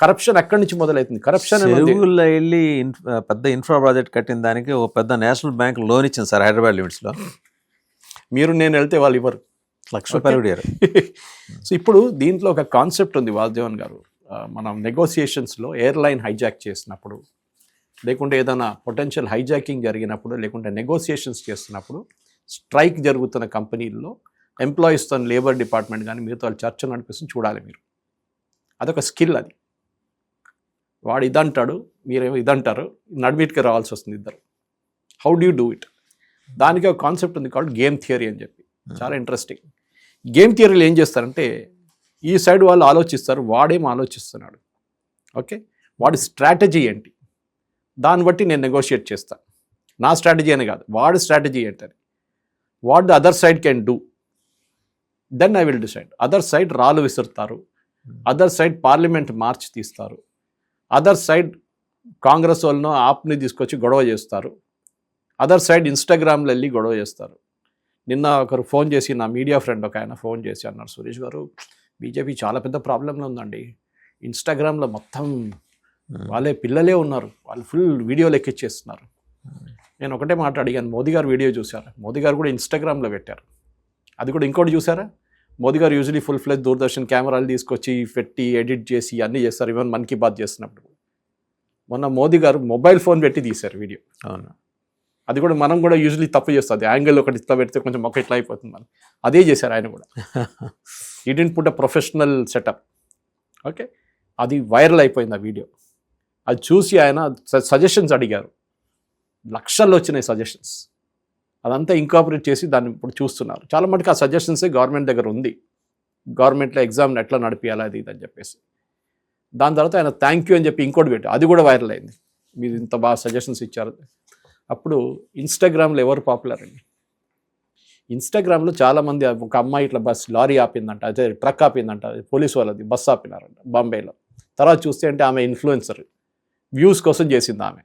Corruption ఎక్కడి నుంచి మొదలవుతుంది? కరప్షన్ చెరువుల్లో వెళ్ళి పెద్ద ఇన్ఫ్రా ప్రాజెక్ట్ కట్టిన దానికి ఒక పెద్ద నేషనల్ బ్యాంక్ లోన్ ఇచ్చింది సార్ హైదరాబాద్ లిమిట్స్లో. మీరు నేను వెళ్తే వాళ్ళు ఇవ్వరు, ₹1,00,000 అడిగారు. సో ఇప్పుడు దీంట్లో ఒక కాన్సెప్ట్ ఉంది వాసుదేవన్ గారు. మనం నెగోసియేషన్స్లో ఎయిర్లైన్ హైజాక్ చేసినప్పుడు, లేకుంటే ఏదైనా పొటెన్షియల్ హైజాకింగ్ జరిగినప్పుడు, లేకుంటే నెగోసియేషన్స్ చేస్తున్నప్పుడు, స్ట్రైక్ జరుగుతున్న కంపెనీల్లో ఎంప్లాయీస్తో లేబర్ డిపార్ట్మెంట్ కానీ మిగతా వాళ్ళు చర్చ నడిపిస్తుంది చూడాలి మీరు. అదొక స్కిల్. అది వాడు ఇదంటాడు, మీరేమో ఇదంటారు, నడిమిటికి రావాల్సి వస్తుంది ఇద్దరు. How do you do it? దానికి ఒక కాన్సెప్ట్ ఉంది కాల్డ్ గేమ్ థియరీ అని చెప్పి, చాలా ఇంట్రెస్టింగ్. గేమ్ థియరీలో ఏం చేస్తారంటే ఈ సైడ్ వాళ్ళు ఆలోచిస్తారు, వాడేం ఆలోచిస్తున్నాడు, ఓకే, వాడి స్ట్రాటజీ ఏంటి, దాన్ని బట్టి నేను నెగోషియేట్ చేస్తాను. నా స్ట్రాటజీ అని కాదు, వాడి స్ట్రాటజీ ఏంటని, what the other side can do, then I will decide. Other side రాళ్ళు విసురుతారు, అదర్ సైడ్ పార్లమెంట్ మార్చ్ తీస్తారు, అదర్ సైడ్ కాంగ్రెస్ వాళ్ళను ఆప్ని తీసుకొచ్చి గొడవ చేస్తారు, అదర్ సైడ్ ఇన్స్టాగ్రామ్లో వెళ్ళి గొడవ చేస్తారు. నిన్న ఒకరు ఫోన్ చేసి, నా మీడియా ఫ్రెండ్ ఒక ఆయన ఫోన్ చేసి అన్నారు, సురేష్ గారు బీజేపీ చాలా పెద్ద ప్రాబ్లంలో ఉందండి, ఇన్స్టాగ్రామ్లో మొత్తం వాళ్ళే పిల్లలే ఉన్నారు, వాళ్ళు ఫుల్ వీడియోలు ఎక్కిచ్చేస్తున్నారు. నేను ఒకటే మాట అడిగాను, మోదీ గారు వీడియో చూసారా? మోదీ గారు కూడా ఇన్స్టాగ్రామ్లో పెట్టారు. అది కూడా ఇంకోటి చూసారా? మోదీ గారు యూజువలీ ఫుల్ ఫ్లెజ్ దూరదర్శన్ కెమెరాలు తీసుకొచ్చి పెట్టి ఎడిట్ చేసి అన్నీ చేస్తారు, ఈవెన్ మన్ కీ బాత్ చేస్తున్నప్పుడు. మొన్న మోదీ గారు మొబైల్ ఫోన్ పెట్టి తీశారు వీడియో. అవును, అది కూడా మనం కూడా యూజువలీ తప్పు చేస్తుంది, యాంగిల్ ఒకటి ఇట్లా పెడితే కొంచెం మొక్క ఇట్లా అయిపోతుంది మనం. అదే చేశారు ఆయన కూడా. ఈ didn't put a professional setup, okay. అది వైరల్ అయిపోయింది ఆ వీడియో. అది చూసి ఆయన సజెషన్స్ అడిగారు, లక్షల్లో వచ్చినాయి సజెషన్స్. అదంతా ఇంకాపరేట్ చేసి దాన్ని ఇప్పుడు చూస్తున్నారు. చాలా మటుకు ఆ సజెషన్సే గవర్నమెంట్ దగ్గర ఉంది, గవర్నమెంట్లో ఎగ్జామ్ ఎట్లా నడిపించాలి అది ఇది అని చెప్పేసి. దాని తర్వాత ఆయన థ్యాంక్ యూ అని చెప్పి ఇంకోటి పెట్టి, అది కూడా వైరల్ అయింది, మీరు ఇంత బాగా సజెషన్స్ ఇచ్చారు. అప్పుడు ఇన్స్టాగ్రామ్లో ఎవరు పాపులర్ అండి? ఇన్స్టాగ్రామ్లో చాలామంది, ఒక అమ్మాయి ఇట్లా లారీ ఆపిందంట, అదే ట్రక్ ఆపిందంట, పోలీసు వాళ్ళది బస్సు ఆపినారంట బాంబేలో. తర్వాత చూస్తే అంటే ఆమె ఇన్ఫ్లుయెన్సర్, వ్యూస్ కోసం చేసింది ఆమె.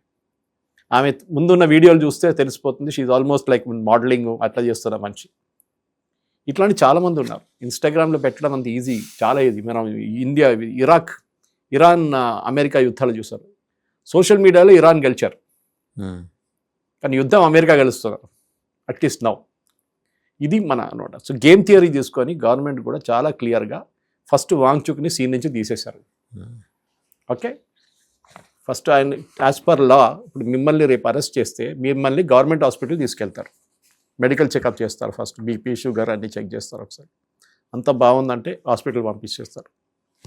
ఆమె ముందున్న వీడియోలు చూస్తే తెలిసిపోతుంది, షీఈ్ ఆల్మోస్ట్ లైక్ మోడలింగ్ అట్లా చేస్తున్న మనిషి. ఇట్లాంటి చాలామంది ఉన్నారు. ఇన్స్టాగ్రామ్లో పెట్టడం అంత ఈజీ, చాలా ఈజీ. మనం ఇండియా, ఇరాన్ అమెరికా యుద్ధాలు చూసారు, సోషల్ మీడియాలో ఇరాన్ గెలిచారు, కానీ యుద్ధం అమెరికా గెలుస్తున్నారు, అట్లీస్ట్ నౌ. ఇది మన అనమాట. సో గేమ్ థియరీ తీసుకొని గవర్నమెంట్ కూడా చాలా క్లియర్గా ఫస్ట్ వాంగ్చుక్ని సీన్ నుంచి తీసేశారు, ఓకే. ఫస్ట్ ఆయన యాజ్ పర్ లా ఇప్పుడు మిమ్మల్ని రేపు అరెస్ట్ చేస్తే మిమ్మల్ని గవర్నమెంట్ హాస్పిటల్ తీసుకెళ్తారు, మెడికల్ చెకప్ చేస్తారు, ఫస్ట్ బీపీ షుగర్ అన్నీ చెక్ చేస్తారు ఒకసారి. అంత బాగుందంటే హాస్పిటల్ పంపించేస్తారు,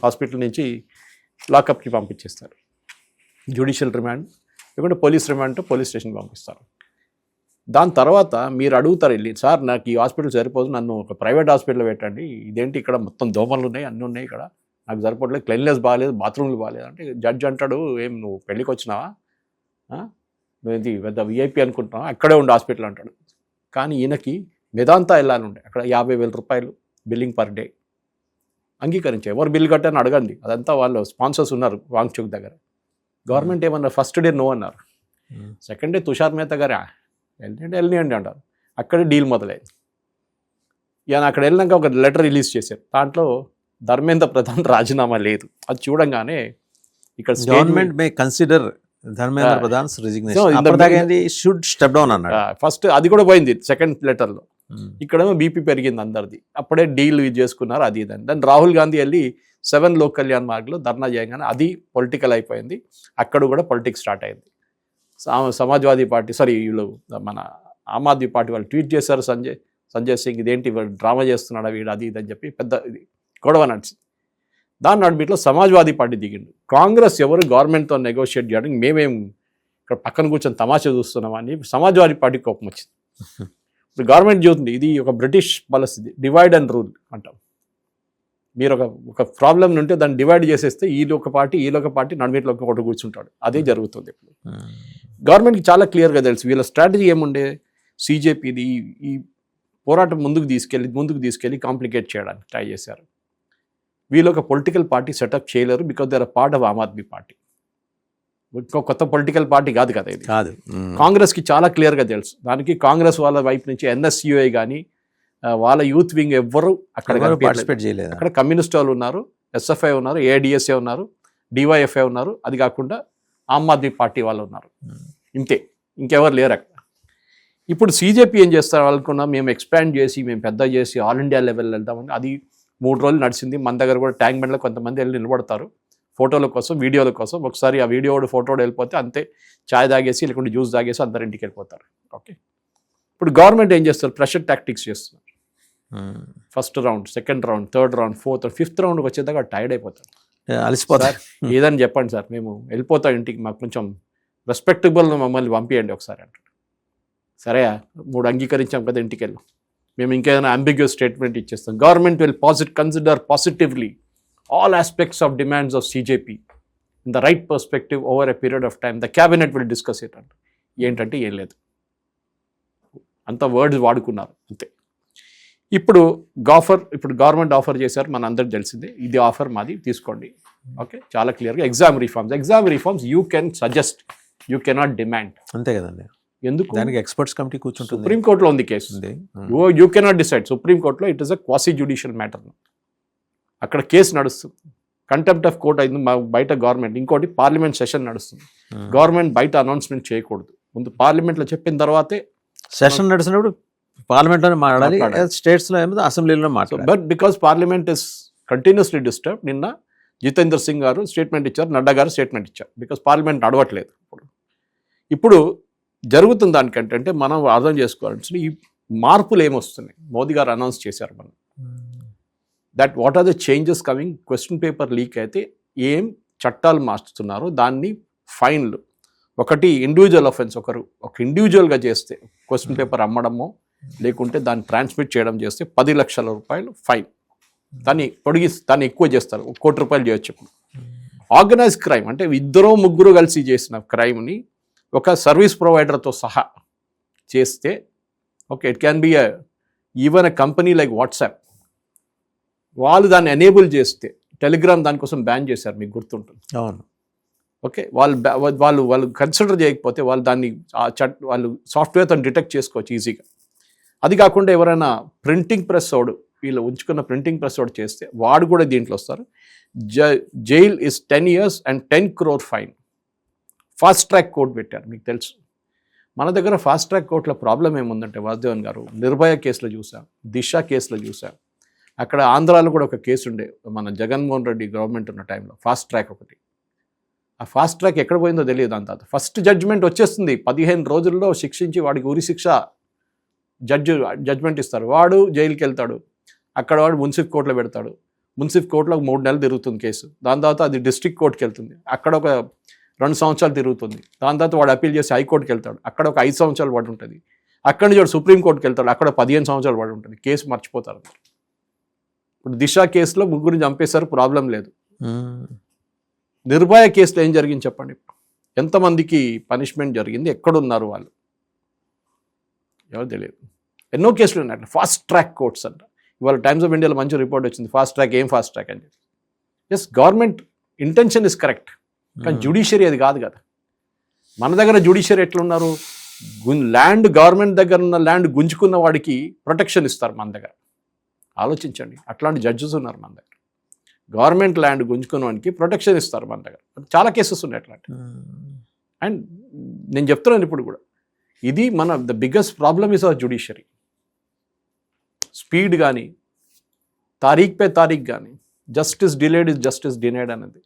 హాస్పిటల్ నుంచి లాకప్కి పంపించేస్తారు, జ్యుడిషియల్ రిమాండ్ లేకుంటే పోలీస్ రిమాండ్ పోలీస్ స్టేషన్కి పంపిస్తారు. దాని తర్వాత మీరు అడుగుతారు వెళ్ళి, సార్ నాకు ఈ హాస్పిటల్ సరిపోదు, నన్ను ఒక ప్రైవేట్ హాస్పిటల్లో పెట్టండి, ఇదేంటి ఇక్కడ మొత్తం దోమలు ఉన్నాయి, అన్నీ ఉన్నాయి, ఇక్కడ నాకు సరిపోవట్లేదు, క్లీన్లెస్ బాగాలేదు, బాత్రూమ్లు బాగాలేదు అంటే జడ్జ్ అంటాడు, ఏం నువ్వు పెళ్ళికి వచ్చినావా, నువ్వేంటి పెద్ద విఐపి అనుకుంటున్నావా, అక్కడే ఉండే హాస్పిటల్ అంటాడు. కానీ ఈయనకి మెదాంతా వెళ్ళాలి ఉండే, అక్కడ ₹50,000 బిల్లింగ్ పర్ డే. అంగీకరించే ఎవరు బిల్ కట్టారని అడగండి, అదంతా వాళ్ళు స్పాన్సర్స్ ఉన్నారు వాంగ్చుక్ దగ్గర. గవర్నమెంట్ ఏమన్నారు, ఫస్ట్ డే నో అన్నారు, సెకండ్ డే తుషార్ మేహతా గారు వెళ్ళనియండి అంటారు. అక్కడే డీల్ మొదలైంది. ఈయన అక్కడ వెళ్ళినాక ఒక లెటర్ రిలీజ్ చేశారు, దాంట్లో ధర్మేంద్ర ప్రధాన్ రాజీనామా లేదు. అది చూడంగానే ఇక్కడ government may consider Dharmendra Pradhan resignation should step down అన్నాడు. ఫస్ట్ అది కూడా పోయింది సెకండ్ లెటర్లో. ఇక్కడేమో బీపీ పెరిగింది అందరిది, అప్పుడే డీల్ చేసుకున్నారు అది ఇదని. దాన్ని రాహుల్ గాంధీ వెళ్ళి 7 లోక్ కళ్యాణ్ మార్గ్లో ధర్నా చేయగానే అది పొలిటికల్ అయిపోయింది, అక్కడ కూడా పొలిటిక్స్ స్టార్ట్ అయింది. సమాజ్వాదీ పార్టీ వీళ్ళు మన ఆమ్ ఆద్మీ పార్టీ వాళ్ళు ట్వీట్ చేశారు, సంజయ్ సింగ్ ఇదేంటి డ్రామా చేస్తున్నాడు వీడు అది ఇది అని చెప్పి పెద్ద ఇది గొడవ నడిచింది. దాని నడిమిట్లో సమాజ్వాదీ పార్టీ దిగిండు. కాంగ్రెస్ ఎవరు గవర్నమెంట్తో నెగోషియేట్ చేయడానికి మేమేం ఇక్కడ పక్కన కూర్చొని తమాషా చూస్తున్నామని సమాజ్వాదీ పార్టీ కోపం వచ్చింది. ఇప్పుడు గవర్నమెంట్ చూస్తుంది, ఇది ఒక British policy, divide and rule అంటాం. మీరు ఒక ప్రాబ్లం ఉంటే దాన్ని డివైడ్ చేసేస్తే ఈలోక పార్టీ నడిమిట్లో ఒకటి కూర్చుంటాడు, అదే జరుగుతుంది ఇప్పుడు. గవర్నమెంట్కి చాలా క్లియర్గా తెలుసు వీళ్ళ స్ట్రాటజీ ఏముండే, సీజేపీది ఈ పోరాటం ముందుకు తీసుకెళ్ళి కాంప్లికేట్ చేయడానికి ట్రై చేశారు. వీళ్ళు ఒక పొలిటికల్ పార్టీ సెటప్ చేయలేరు, because they are part of Aam Aadmi Party. ఇంకో కొత్త పొలిటికల్ పార్టీ కాదు కదా ఇది. కాదు, కాంగ్రెస్కి చాలా క్లియర్గా తెలుసు. దానికి కాంగ్రెస్ వాళ్ళ వైపు నుంచి ఎన్ఎస్యుఐ కానీ వాళ్ళ యూత్ వింగ్ ఎవ్వరు అక్కడ పార్టిసిపేట్ చేయలేదు. అక్కడ కమ్యూనిస్ట్ వాళ్ళు ఉన్నారు, ఎస్ఎఫ్ఐ ఉన్నారు, ఏఐడిఎస్ఏ ఉన్నారు, డివైఎఫ్ఐ ఉన్నారు, అది కాకుండా ఆమ్ ఆద్మీ పార్టీ వాళ్ళు ఉన్నారు, ఇంతే, ఇంకెవరు లేరు అక్కడ. ఇప్పుడు CJP ఏం చేస్తారు అనుకున్నా, మేము ఎక్స్పాండ్ చేసి మేము పెద్ద చేసి ఆల్ ఇండియా లెవెల్ వెళ్తామని. అది 3 రోజులు నడిచింది. మన దగ్గర కూడా ట్యాంక్ బండ్లో కొంతమంది వెళ్ళి నిలబడతారు ఫోటోల కోసం, వీడియోల కోసం. ఒకసారి ఆ వీడియోడు ఫోటోడు వెళ్ళిపోతే అంతే, ఛాయ్ తాగేసి లేకుంటే జ్యూస్ తాగేసి అందరు ఇంటికి వెళ్ళిపోతారు. ఓకే, ఇప్పుడు గవర్నమెంట్ ఏం చేస్తారు, ప్రెషర్ టాక్టిక్స్ చేస్తున్నారు. First round, second round, third round, fourth, fifth రౌండ్కి వచ్చేదాకా టైర్డ్ అయిపోతారు, అలసిపోతారు. ఏదని చెప్పండి సార్, మేము వెళ్ళిపోతాం ఇంటికి, మాకు కొంచెం రెస్పెక్టబుల్ మమ్మల్ని పంపించండి ఒకసారి అంటారు. సరే 3 అంగీకరించాం కదా, ఇంటికి వెళ్ళాం. మేము ఇంకేదైనా అంబిగ్యూస్ స్టేట్మెంట్ ఇచ్చేస్తాం. Government will consider positively all aspects of demands of CJP in the right perspective over a period of time. The cabinet will discuss it. ఏంటంటే ఏం లేదు, అంత వర్డ్స్ వాడుకున్నారు అంతే. ఇప్పుడు గవర్నమెంట్ ఆఫర్ చేశారు, మన అందరికి తెలిసిందే, ఇది ఆఫర్ మాది తీసుకోండి. ఓకే, చాలా క్లియర్గా exam reforms you can suggest, you cannot demand. అంతే కదండి. ఎందుకు? దానికి ఎక్స్పర్ట్స్ కమిటీ కూర్చుంటుంది. సుప్రీంకోర్టులో ఉంది కేసు, యూ కెనాట్ డిసైడ్. సుప్రీంకోర్టులో it is a quasi judicial matter. అక్కడ కేసు నడుస్తుంది, కంటెంప్ట్ ఆఫ్ కోర్ట్ అయింది బయట గవర్నమెంట్. ఇంకోటి పార్లమెంట్ సెషన్ నడుస్తుంది, గవర్నమెంట్ బయట అనౌన్స్మెంట్ చేయకూడదు, ముందు పార్లమెంట్లో చెప్పిన తర్వాతే. సెషన్ నడుస్తున్నప్పుడు పార్లమెంట్లోనే మాట్లాడాలి, స్టేట్స్లో ఏమో అసెంబ్లీలో మాట్లాడాలి. But because parliament is continuously disturb, నిన్న జితేంద్ర సింగ్ గారు స్టేట్మెంట్ ఇచ్చారు, నడ్డా గారు స్టేట్మెంట్ ఇచ్చారు, బికాస్ పార్లమెంట్ నడవట్లేదు. ఇప్పుడు జరుగుతుంది దానికంటే అంటే మనం అర్థం చేసుకోవాల్సి ఈ మార్పులు ఏమొస్తున్నాయి. మోదీ గారు అనౌన్స్ చేశారు మనం that what are the changes coming. Question paper leak అయితే ఏం చట్టాలు మార్చుతున్నారు, దాన్ని ఫైన్లు. ఒకటి ఇండివిజువల్ అఫెన్స్, ఒక ఇండివిజువల్గా చేస్తే క్వశ్చన్ పేపర్ అమ్మడమో లేకుంటే దాన్ని ట్రాన్స్మిట్ చేయడం చేస్తే 10 లక్షల రూపాయలు ఫైన్. దాన్ని ఎక్కువ చేస్తారు, 1 కోటి రూపాయలు చేయొచ్చు. ఇప్పుడు ఆర్గనైజ్ క్రైమ్ అంటే 2-3 కలిసి చేసిన క్రైమ్ని ఒక సర్వీస్ ప్రొవైడర్తో సహా చేస్తే, okay, it can be even a company like WhatsApp, వాళ్ళు దాన్ని ఎనేబుల్ చేస్తే, టెలిగ్రామ్ దానికోసం బ్యాన్ చేశారు, మీకు గుర్తుంటుంది. అవును. ఓకే, వాళ్ళు కన్సిడర్ చేయకపోతే వాళ్ళు సాఫ్ట్వేర్తో డిటెక్ట్ చేసుకోవచ్చు ఈజీగా. అది కాకుండా ఎవరైనా ప్రింటింగ్ ప్రెస్ వీళ్ళు ఉంచుకున్న ప్రింటింగ్ ప్రెస్ చేస్తే వాడు కూడా దీంట్లో వస్తారు. Jail is 10 years and 10 crore fine. Fast track court పెట్టారు, మీకు తెలుసు. మన దగ్గర ఫాస్ట్ ట్రాక్ కోర్టులో ప్రాబ్లం ఏముందంటే వాసుదేవన్ గారు, నిర్భయ కేసులో చూసాం, దిశ కేసులో చూసాం, అక్కడ ఆంధ్రాలో కూడా ఒక కేసు ఉండే మన జగన్మోహన్ రెడ్డి గవర్నమెంట్ ఉన్న టైంలో, ఫాస్ట్ ట్రాక్ ఒకటి. ఆ ఫాస్ట్ ట్రాక్ ఎక్కడ పోయిందో తెలియదు. అంత ఫస్ట్ జడ్జిమెంట్ వచ్చేస్తుంది, 15 రోజుల్లో శిక్షించి వాడికి ఉరి శిక్ష జడ్జిమెంట్ ఇస్తారు. వాడు జైలుకి వెళ్తాడు, అక్కడ వాడు మున్సిఫ్ కోర్టులో పెడతాడు. మున్సిఫ్ కోర్టులో 3 నెలలు తిరుగుతుంది కేసు. దాని తర్వాత అది డిస్ట్రిక్ట్ కోర్టుకి వెళ్తుంది, అక్కడ ఒక 2 సంవత్సరాలు తిరుగుతుంది. దాని తర్వాత వాడు అప్పీల్ చేసి హైకోర్టుకి వెళ్తాడు, అక్కడ ఒక 5 సంవత్సరాలు పడి ఉంటుంది. అక్కడి నుంచి వాడు సుప్రీంకోర్టుకి వెళ్తాడు, అక్కడ 15 సంవత్సరాలు పడి ఉంటుంది. కేసు మర్చిపోతారు. ఇప్పుడు దిశ కేసులో 3 చంపేశారు, ప్రాబ్లం లేదు. నిర్భయ కేసులో ఏం జరిగింది చెప్పండి. ఎంతమందికి పనిష్మెంట్ జరిగింది, ఎక్కడున్నారు వాళ్ళు, ఎవరు తెలియదు. ఎన్నో కేసులు ఉన్నాయి ఫాస్ట్ ట్రాక్ కోర్ట్స్ అంట. ఇవాళ టైమ్స్ ఆఫ్ ఇండియాలో మంచి రిపోర్ట్ వచ్చింది, ఫాస్ట్ ట్రాక్ ఏం ఫాస్ట్ ట్రాక్ అని చెప్పి. Yes, government intention is correct, కానీ జ్యుడిషియరీ అది కాదు కదా. మన దగ్గర జ్యుడిషియరీ ఎట్లున్నారు, ల్యాండ్ గవర్నమెంట్ దగ్గర ఉన్న ల్యాండ్ గుంజుకున్న వాడికి ప్రొటెక్షన్ ఇస్తారు మన దగ్గర. ఆలోచించండి, అట్లాంటి జడ్జెస్ ఉన్నారు మన దగ్గర. గవర్నమెంట్ ల్యాండ్ గుంజుకున్నవానికి ప్రొటెక్షన్ ఇస్తారు మన దగ్గర. చాలా కేసెస్ ఉన్నాయి అట్లాంటి. అండ్ నేను చెప్తున్నాను ఇప్పుడు కూడా, ఇది the biggest problem is our judiciary. Speed కానీ, తారీఖ్ కానీ, justice delayed is justice denied అనేది.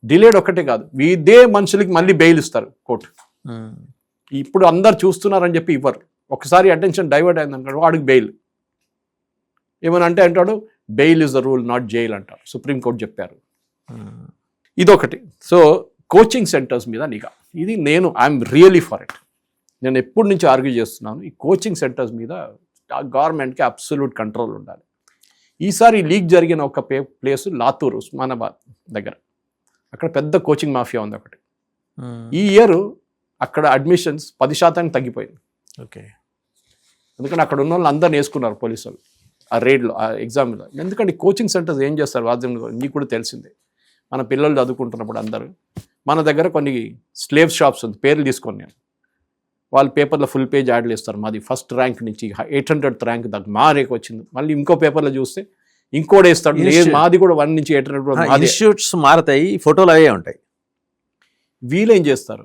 డిలేడ్ ఒకటే కాదు, ఇదే మనుషులకి మళ్ళీ బెయిల్ ఇస్తారు కోర్టు. ఇప్పుడు అందరు చూస్తున్నారని చెప్పి ఇవ్వరు. ఒకసారి అటెన్షన్ డైవర్ట్ అయిందనుకోండి, వాడికి బెయిల్. ఏమని అంటాడు, bail is the rule not jail అంటారు, సుప్రీంకోర్టు చెప్పారు. ఇదొకటి. సో కోచింగ్ సెంటర్స్ మీద నిఘా, ఇది ఐఎమ్ రియలీ ఫర్ ఇట్. నేను ఎప్పటి నుంచి ఆర్గ్యూ చేస్తున్నాను, ఈ కోచింగ్ సెంటర్స్ మీద గవర్నమెంట్కి అబ్సల్యూట్ కంట్రోల్ ఉండాలి. ఈసారి లీక్ జరిగిన ఒక ప్లేసు లాతూర్, ఉస్మానాబాద్ దగ్గర, అక్కడ పెద్ద కోచింగ్ మాఫియా ఉంది ఒకటి. ఈ ఇయర్ అక్కడ అడ్మిషన్స్ 10% తగ్గిపోయింది. ఓకే, ఎందుకంటే అక్కడ ఉన్న వాళ్ళు అందరిని వేసుకున్నారు పోలీసులు ఆ రేడ్లో, ఆ ఎగ్జామ్లో. ఎందుకంటే కోచింగ్ సెంటర్స్ ఏం చేస్తారు వాద్యం, మీకు కూడా తెలిసిందే. మన పిల్లలు చదువుకుంటున్నప్పుడు అందరూ, మన దగ్గర కొన్ని స్లేవ్ షాప్స్ ఉంది, పేర్లు తీసుకొని నేను, వాళ్ళు పేపర్లో ఫుల్ పేజ్ యాడ్లు ఇస్తారు. మాది ఫస్ట్ ర్యాంక్ నుంచి 800th ర్యాంక్ దాకా మా రేక్ వచ్చింది. మళ్ళీ ఇంకో పేపర్లో చూస్తే ఇంకోటి వేస్తాడు, లేదు మాది కూడా 1 నుంచి 8 ఇన్స్టిట్యూట్స్ మారతాయి, ఫోటోలు అవే ఉంటాయి. వీళ్ళు ఏం చేస్తారు?